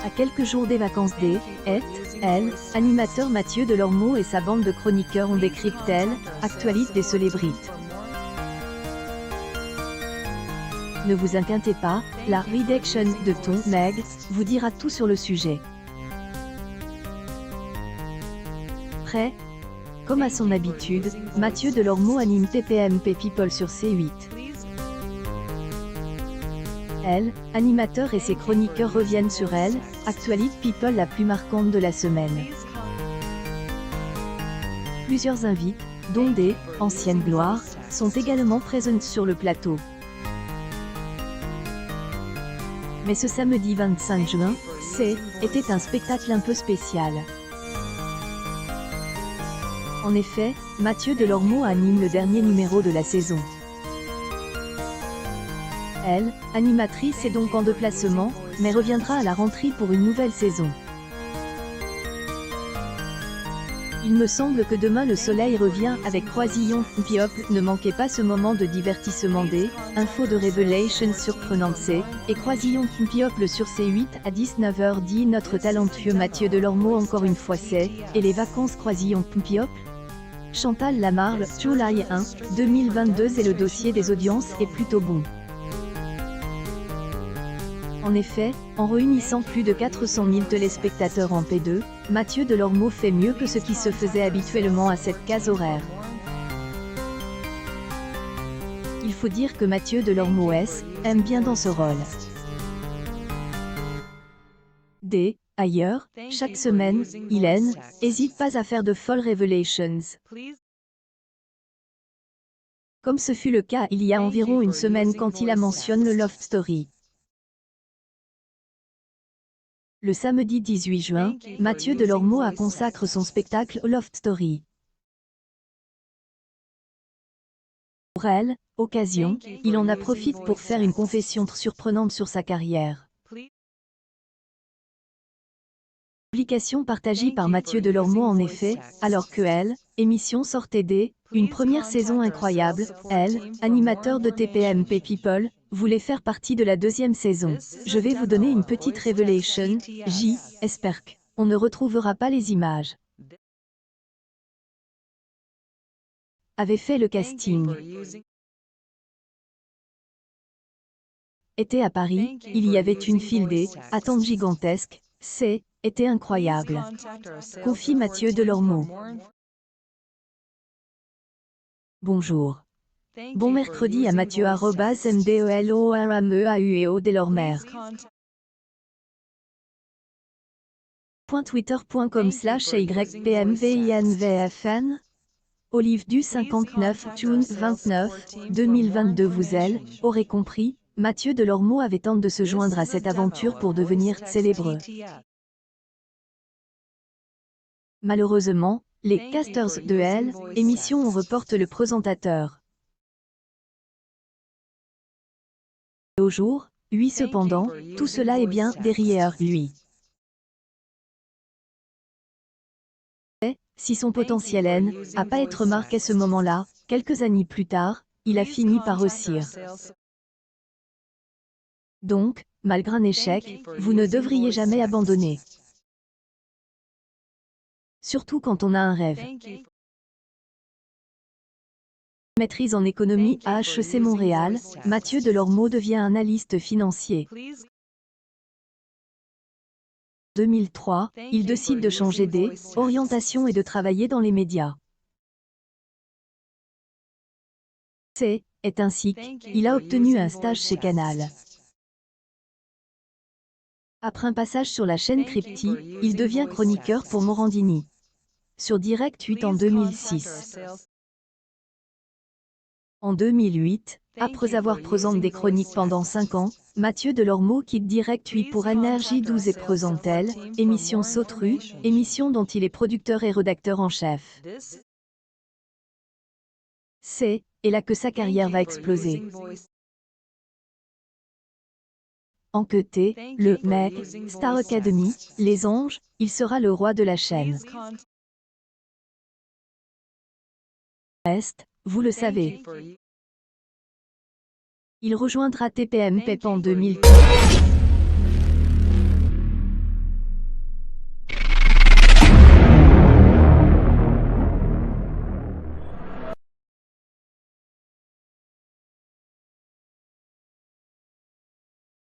À quelques jours des vacances D, elle, animateur Mathieu Delormeau et sa bande de chroniqueurs ont décrypté actualité des célébrités. Ne vous inquiétez pas, la rédaction de Ton Meg vous dira tout sur le sujet. Prêt? Comme à son habitude, Mathieu Delormeau anime TPMP People sur C8. Elle, animateur et ses chroniqueurs reviennent sur elle, actualité People la plus marquante de la semaine. Plusieurs invités, dont des anciennes gloires, sont également présentes sur le plateau. Mais ce samedi 25 juin, était un spectacle un peu spécial. En effet, Mathieu Delormeau anime le dernier numéro de la saison. Elle, animatrice est donc en déplacement, mais reviendra à la rentrée pour une nouvelle saison. Il me semble que demain le soleil revient avec Croisillon Piople. Ne manquez pas ce moment de divertissement des infos de Révélation surprenantes et Croisillon Piople sur C8 à 19h10. Notre talentueux Mathieu Delormeau encore une fois et les vacances Croisillon Piople. Chantal Lamarre, July 1, 2022 et le dossier des audiences est plutôt bon. En effet, en réunissant plus de 400 000 téléspectateurs en P2, Mathieu Delormeau fait mieux que ce qui se faisait habituellement à cette case horaire. Il faut dire que Mathieu Delormeau aime bien dans ce rôle. Ailleurs, chaque semaine, il n'hésite pas à faire de folles révélations. Comme ce fut le cas il y a environ une semaine quand il a mentionné le Love Story. Le samedi 18 juin, Mathieu Delormeau a consacré son spectacle au Love Story. Pour elle, occasion, il en a profité pour faire une confession surprenante sur sa carrière. Publication partagée par Mathieu Delormeau en effet, alors que elle, émission sortait une première saison incroyable, elle, animateur de TPMP People, voulait faire partie de la deuxième saison. Je vais vous donner une petite révélation, j'espère qu'on ne retrouvera pas les images. Avait fait le casting. Était à Paris, il y avait une file d'attente gigantesque, était incroyable. Confie Mathieu Delormeau. Bonjour. Bon mercredi à Mathieu @mdelormeau Delormer. Twitter.com/ypmvinvfn Olive du 59 June 29, 2022 Vous aurez compris, Mathieu Delormeau avait tenté de se joindre à cette aventure pour devenir célèbre. Malheureusement, les casters de émission ont reporté le présentateur. Au jour, cependant, tout cela est bien derrière lui. Si son potentiel n'a pas été remarqué à ce moment-là, quelques années plus tard, il a fini par réussir. Donc, malgré un échec, vous ne devriez jamais abandonner. Surtout quand on a un rêve. Maîtrise en économie à HEC Montréal, Mathieu Delormeau devient analyste financier. 2003, il décide de changer d'orientation et de travailler dans les médias. Est ainsi qu'il a obtenu un stage chez Canal. Après un passage sur la chaîne Crypty, il devient chroniqueur pour Morandini. Sur Direct 8 en 2006. En 2008, après avoir présenté des chroniques pendant 5 ans, Mathieu Delormeau quitte Direct 8 pour Énergie 12 et présente émission Sautru, émission dont il est producteur et rédacteur en chef. Et là que sa carrière va exploser. En que le mec, Star Academy, Les Anges, il sera le roi de la chaîne. Vous le savez. Il rejoindra TPMP en 2015.